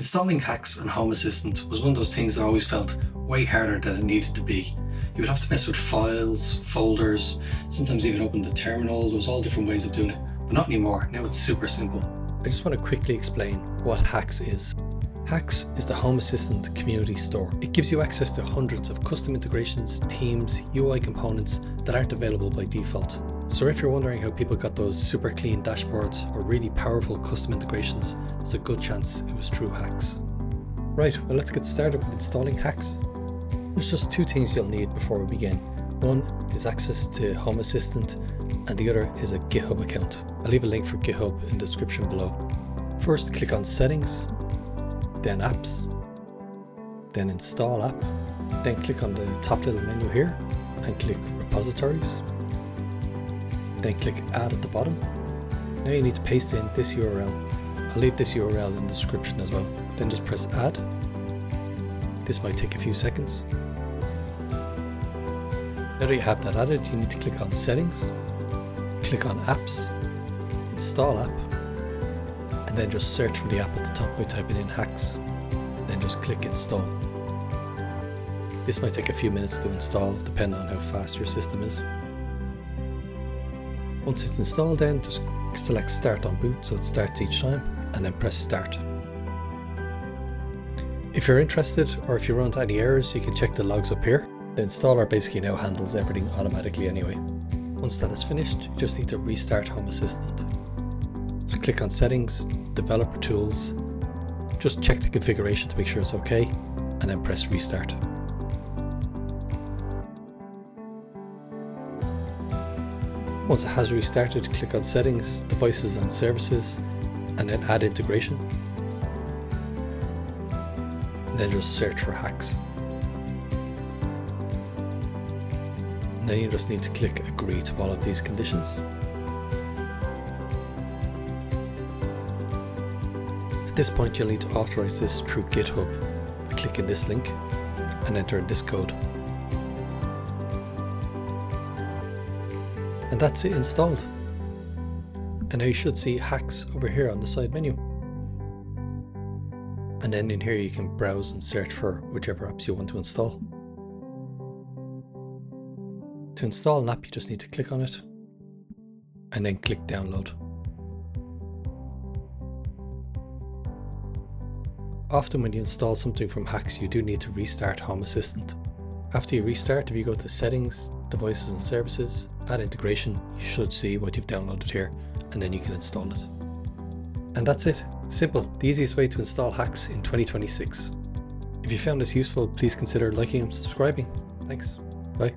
Installing HACS on Home Assistant was one of those things that I always felt way harder than it needed to be. You would have to mess with files, folders, sometimes even open the terminal. There was all different ways of doing it, but not anymore. Now it's super simple. I just want to quickly explain what HACS is. HACS is the Home Assistant community store. It gives you access to hundreds of custom integrations, themes, UI components that aren't available by default. So if you're wondering how people got those super clean dashboards or really powerful custom integrations, there's a good chance it was through HACS. Right, well, let's get started with installing HACS. There's just two things you'll need before we begin. One is access to Home Assistant and the other is a GitHub account. I'll leave a link for GitHub in the description below. First, click on Settings, then Apps, then Install App, then click on the top little menu here and click Repositories, then click Add at the bottom. Now you need to paste in this URL. I'll leave this URL in the description as well. Then just press Add. This might take a few seconds. Now that you have that added, you need to click on Settings, click on Apps, Install App, and then just search for the app at the top by typing in HACS. Then just click Install. This might take a few minutes to install, depending on how fast your system is. Once it's installed, then just select Start on boot so it starts each time, and then press Start. If you're interested, or if you run into any errors, you can check the logs up here. The installer basically now handles everything automatically anyway. Once that is finished, you just need to restart Home Assistant. So click on Settings, Developer Tools, just check the configuration to make sure it's okay, and then press Restart. Once it has restarted, click on Settings, Devices and Services, and then Add Integration. And then just search for HACS. And then you just need to click Agree to all of these conditions. At this point, you'll need to authorize this through GitHub by clicking this link and entering this code. And that's it installed. And now you should see HACS over here on the side menu. And then in here you can browse and search for whichever apps you want to install. To install an app, you just need to click on it and then click Download. Often when you install something from HACS, you do need to restart Home Assistant. After you restart, if you go to Settings, Devices and Services, Add Integration, you should see what you've downloaded here, and then you can install it. And that's it. Simple, the easiest way to install HACS in 2026. If you found this useful, please consider liking and subscribing. Thanks. Bye.